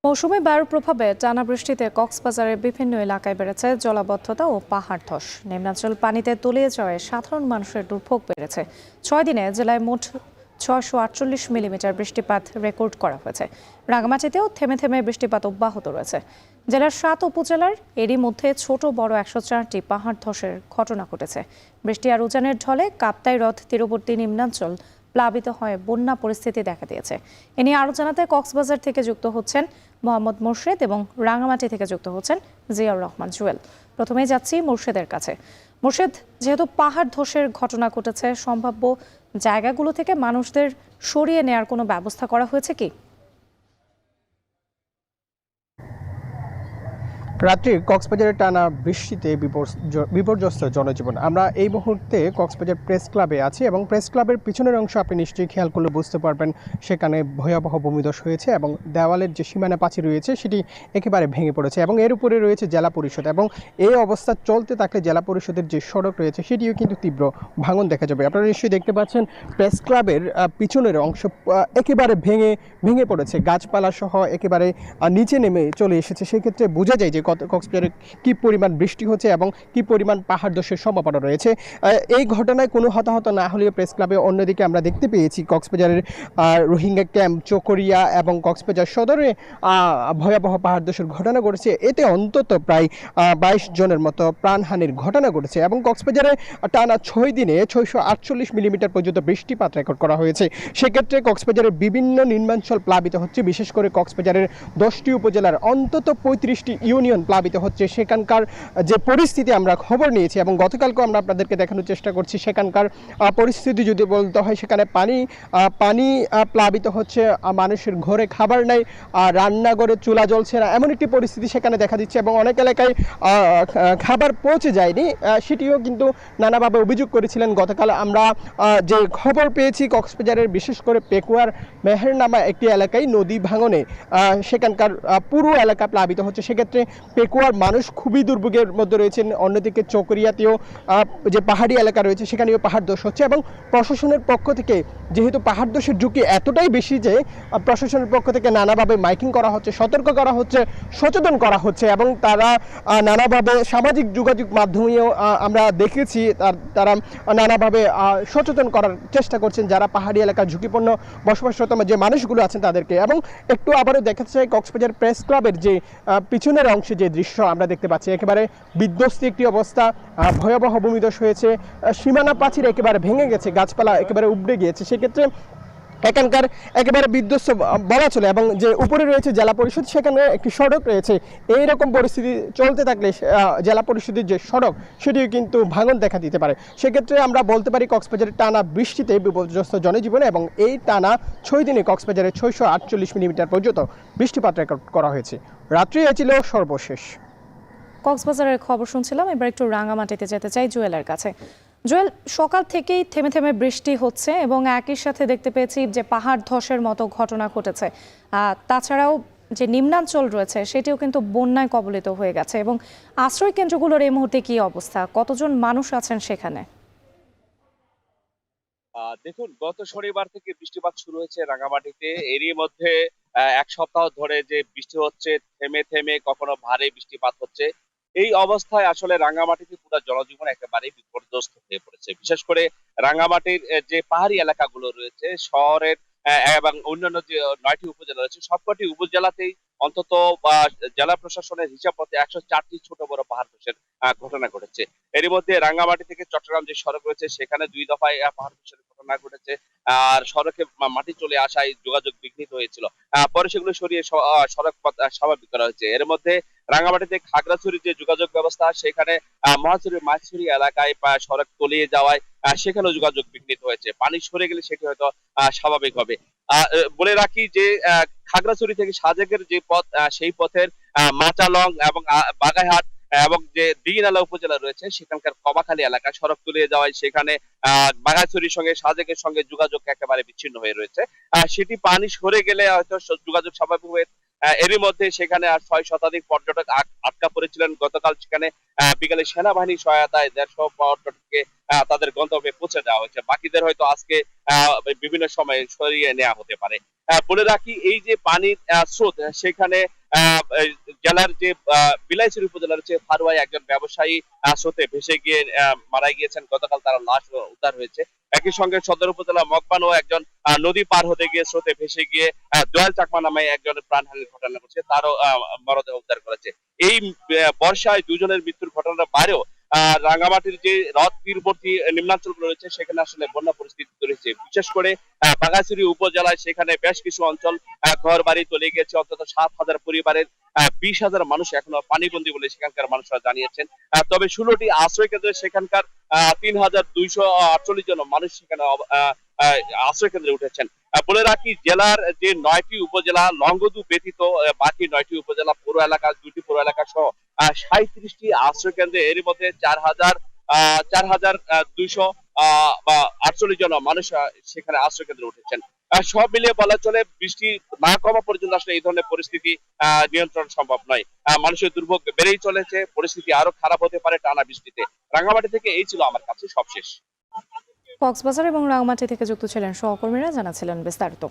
মৌসুমী বায়ুর প্রভাবে টানা বৃষ্টিতে কক্সবাজারের বিভিন্ন এলাকায় বেড়েছে জলাবদ্ধতা ও পাহাড় ধস। নিম্নাঞ্চল পানিতে তলিয়ে যাওয়ায় সাধারণ মানুষের দুর্ভোগ বেড়েছে। 6 দিনে জেলায় মোট 648 মিলিমিটার বৃষ্টিপাত রেকর্ড করা হয়েছে। রাঙামাটিতেও থেমে থেমে বৃষ্টিপাত অব্যাহত রয়েছে। জেলার 7 উপজেলার এরই মধ্যে ছোট বড় 104টি পাহাড় ধসের ঘটনা ঘটেছে। বৃষ্টি আর উজানের ঢলে কাপ্তাই হ্রদ তীরবর্তী নিম্নাঞ্চল প্লাবিত হয়ে বন্যা পরিস্থিতি দেখা দিয়েছে। এ নিয়ে আরো জানাতে কক্সবাজার থেকে যুক্ত হচ্ছেন মোহাম্মদ মুর্শেদ এবং রাঙামাটি থেকে যুক্ত হচ্ছেন জিয়াউর রহমান জুয়েল। প্রথমেই যাচ্ছি মুর্শেদের কাছে। মুর্শেদ, যেহেতু পাহাড় ধসের ঘটনা ঘটেছে, সম্ভাব্য জায়গাগুলো থেকে মানুষদের সরিয়ে নেয়ার কোনো ব্যবস্থা করা হয়েছে কি? রাত্রি কক্সবাজারে টানা বৃষ্টিতে বিপর্যস্ত জনজীবন। আমরা এই মুহূর্তে কক্সবাজার প্রেস ক্লাবে আছি এবং প্রেস ক্লাবের পিছনের অংশ আপনি নিশ্চয়ই খেয়াল করলে বুঝতে পারবেন সেখানে ভয়াবহ ভূমিধস হয়েছে এবং দেওয়ালের যে সীমানা প্রাচীর রয়েছে সেটি একেবারে ভেঙে পড়েছে এবং এর উপরে রয়েছে জেলা পরিষদ। এবং এই অবস্থা চলতে থাকলে জেলা পরিষদের যে সড়ক রয়েছে সেটিও কিন্তু তীব্র ভাঙন দেখা যাবে। আপনারা নিশ্চয়ই দেখতে পাচ্ছেন প্রেস ক্লাবের পিছনের অংশ একেবারে ভেঙে পড়েছে, গাছপালা সহ একেবারে নিচে নেমে চলে এসেছে। সেক্ষেত্রে বোঝা যায় যে কক্সবাজারে কি পরিমাণ বৃষ্টি হচ্ছে এবং কি পরিমাণ পাহাড় ধসের সম্ভাবনা রয়েছে। এই ঘটনায় কোনো হতাহত না হলেও প্রেস ক্লাবে অন্যদিকে আমরা দেখতে পেয়েছি কক্সবাজারের রোহিঙ্গা ক্যাম্প, চকরিয়া এবং কক্সবাজার সদরে ভয়াবহ পাহাড় ধসের ঘটনা ঘটেছে। এতে অন্তত প্রায় 22 জনের মতো প্রাণহানির ঘটনা ঘটেছে এবং কক্সবাজারে টানা 6 দিনে 648 মিলিমিটার পর্যন্ত বৃষ্টিপাত রেকর্ড করা হয়েছে। সেক্ষেত্রে কক্সবাজারের বিভিন্ন নিম্নাঞ্চল প্লাবিত হচ্ছে। বিশেষ করে কক্সবাজারের 10টি উপজেলার অন্তত 35টি ইউনিয়ন প্লাবিত হচ্ছে। সেখানকার যে পরিস্থিতি আমরা খবর নিয়েছি এবং গতকালকে আমরা আপনাদেরকে দেখানোর চেষ্টা করছি, সেখানকার পরিস্থিতি যদি বলতে হয়, সেখানে পানি প্লাবিত হচ্ছে, মানুষের ঘরে খাবার নাই, রান্নাঘরে চুলা জ্বলছে না, এমন একটি পরিস্থিতি সেখানে দেখা দিচ্ছে এবং অনেক এলাকায় খাবার পৌঁছে যায়নি। সেটিও কিন্তু নানাভাবে অভিযোগ করেছিলেন। গতকাল আমরা যে খবর পেয়েছি কক্সবাজারের বিশেষ করে পেকুয়ার মেহেরনামা একটি এলাকায় নদী ভাঙনে সেখানকার পুরো এলাকা প্লাবিত হচ্ছে। সেক্ষেত্রে পেকুয়ার মানুষ খুবই দুর্ভোগের মধ্যে রয়েছেন। অন্যদিকে চকরিয়াতেও যে পাহাড়ি এলাকা রয়েছে সেখানেও পাহাড় ধস হচ্ছে এবং প্রশাসনের পক্ষ থেকে যেহেতু পাহাড় ধসের ঝুঁকি এতটাই বেশি যে প্রশাসনের পক্ষ থেকে নানাভাবে মাইকিং করা হচ্ছে, সতর্ক করা হচ্ছে, সচেতন করা হচ্ছে এবং তারা নানাভাবে সামাজিক যোগাযোগ মাধ্যমেও আমরা দেখেছি তারা নানাভাবে সচেতন করার চেষ্টা করছেন যারা পাহাড়ি এলাকার ঝুঁকিপূর্ণ বসবাসরত যে মানুষগুলো আছেন তাদেরকে। এবং একটু আবারও দেখাচ্ছে কক্সবাজার প্রেস ক্লাবের যে পিছনের অংশে যে দৃশ্য আমরা দেখতে পাচ্ছি, একেবারে বিধ্বস্ত একটি অবস্থা। ভয়াবহ ভূমিধস হয়েছে, সীমানা প্রাচীর একেবারে ভেঙে গেছে, গাছপালা একেবারে উপড়ে গিয়েছে। সেক্ষেত্রে এখানকার একেবারে বিধ্বস্ত বলা চলে এবং যে উপরে রয়েছে জেলা পরিষদ, সেখানে একটি সড়ক রয়েছে। এইরকম পরিস্থিতি চলতে থাকলে জেলা পরিষদের যে সড়ক সেটিও কিন্তু ভাঙন দেখা দিতে পারে। সেক্ষেত্রে আমরা বলতে পারি কক্সবাজারের টানা বৃষ্টিতে বিপর্যস্ত জনজীবনে এবং এই টানা 6 দিনে কক্সবাজারে 648 মিলিমিটার পর্যন্ত বৃষ্টিপাত রেকর্ড করা হয়েছে। রাত্রি ছিল সর্বশেষ। কক্সবাজারের খবর শুনছিলাম, এবার একটু রাঙামাটিতে যেতে চাই জুয়েলের কাছে। জুয়েল, সকাল থেকেই থেমে থেমে বৃষ্টি হচ্ছে এবং একই সাথে দেখতে পেয়েছি যে পাহাড় ধসের মতো ঘটনা ঘটেছে। তাছাড়াও যে নিম্নাঞ্চল রয়েছে সেটিও কিন্তু বন্যায় কবলিত হয়ে গেছে এবং আশ্রয় কেন্দ্রগুলোর এই মুহূর্তে কি অবস্থা, কতজন মানুষ আছেন সেখানে? দেখুন, গত শনিবার থেকে বৃষ্টিপাত শুরু হয়েছে রাঙামাটিতে। এরই মধ্যে এক সপ্তাহ ধরে যে বৃষ্টি হচ্ছে, থেমে থেমে কখনো ভারী বৃষ্টিপাত হচ্ছে। এই অবস্থায় আসলে রাঙামাটিতে পুরো জনজীবন একেবারেই বিপর্যস্ত হয়ে পড়েছে। বিশেষ করে রাঙামাটির যে পাহাড়ি এলাকাগুলো রয়েছে শহরের এবং অন্যান্য যে 9টি উপজেলা রয়েছে, সবকটি উপজেলাতেই অন্তত জেলা প্রশাসনের হিসাব মতে 104টি ছোট বড় পাহাড় ধসের ঘটনা ঘটেছে। এরই মধ্যে রাঙ্গামাটি থেকে চট্টগ্রাম যে সড়ক রয়েছে সেখানে 2 দফায় পাহাড় ধসের ঘটনা ঘটেছে। আর সড়কে মাটি চলে আসায় যোগাযোগ বিঘ্নিত হয়েছিল। পরে সেগুলো সরিয়ে সড়ক পথ স্বাভাবিক করা হয়েছে। এর মধ্যে রাঙ্গামাটিতে খাগড়াছড়ির যে যোগাযোগ ব্যবস্থা, সেখানে মহাছড়ির মাছছড়ি এলাকায় সড়ক তলিয়ে যাওয়ায় সেখানেও যোগাযোগ বিঘ্নিত হয়েছে। পানি সরে গেলে সেটি হয়তো স্বাভাবিক হবে। বলে রাখি যে খাগড়াছড়ি থেকে সাজেকের যে পথ, সেই পথের মাচালং এবং বাগাইহাট এবং যে দিঘিনালা উপজেলা রয়েছে সেখানকার কবাখালী এলাকায় সড়ক তলিয়ে যাওয়ায় সেখানে বাঘাছড়ির সঙ্গে সাজেকের সঙ্গে যোগাযোগ একেবারে বিচ্ছিন্ন হয়ে রয়েছে। সেটি পানি সরে গেলে হয়তো যোগাযোগ স্বাভাবিক হয়ে। এরই মধ্যে সেখানে আর 6 শতাধিক পর্যটক আটকা পড়েছিলেন। গতকাল সেখানে বিকালে সেনাবাহিনীর সহায়তায় 150 পর্যটককে তাদের গন্তব্যে পৌঁছে দেওয়া হয়েছে। বাকিদের হয়তো আজকে বিভিন্ন সময়ে সরিয়ে নেওয়া হতে পারে। বলে রাখি এই যে পানির স্রোত সেখানে এই জেলার যে বিলাইছড়ি উপজেলার যে ফারুয়াই একজন ব্যবসায়ী স্রোতে ভেসে গিয়ে মারা গিয়েছেন। গতকাল তার লাশ উদ্ধার হয়েছে। একই সঙ্গে সদর উপজেলা মগবানও একজন নদী পার হতে গিয়ে স্রোতে ভেসে গিয়ে দয়াল চাকমা নামে একজনের প্রাণহানির ঘটনা ঘটেছে, তারও মরদেহ উদ্ধার করেছে। এই বর্ষায় দুজনের মৃত্যুর ঘটনার বাইরেও রাঙ্গামাটির যে হ্রদ তীরবর্তী নিম্নাঞ্চলগুলো রয়েছে সেখানে আসলে বন্যা পরিস্থিতি রয়েছে। বিশেষ করে বাঘাছড়ি উপজেলায় সেখানে বেশ কিছু অঞ্চল ঘর বাড়ি চলে গেছে। অন্তত 7,000 পরিবারের 20,000 মানুষ এখনো পানিবন্দী বলে সেখানকার মানুষরা জানিয়েছেন। তবে 16টি আশ্রয় কেন্দ্রে সেখানকার 3,248 জন মানুষ সেখানে আশ্রয় কেন্দ্রে উঠেছেন। বলে রাখি জেলার যে 9টি উপজেলা লংগদু ব্যতীত বাকি 9টি উপজেলা পৌর এলাকা, 2টি পৌর এলাকা সহ 37টি আশ্রয় কেন্দ্রে এরই মধ্যে 4,248 জন মানুষ সেখানে আশ্রয় কেন্দ্রে উঠেছেন। সব মিলিয়ে বলা চলে বৃষ্টি না কমা পর্যন্ত আসলে এই ধরনের পরিস্থিতি নিয়ন্ত্রণ সম্ভব নয়। মানুষের দুর্ভোগ বেড়েই চলেছে, পরিস্থিতি আরো খারাপ হতে পারে টানা বৃষ্টিতে। রাঙ্গামাটি থেকে এই ছিল আমার কাছে সবশেষ। কক্সবাজার এবং রাঙামাটি থেকে যুক্ত ছিলেন সহকর্মীরা, জানাচ্ছিলেন বিস্তারিত।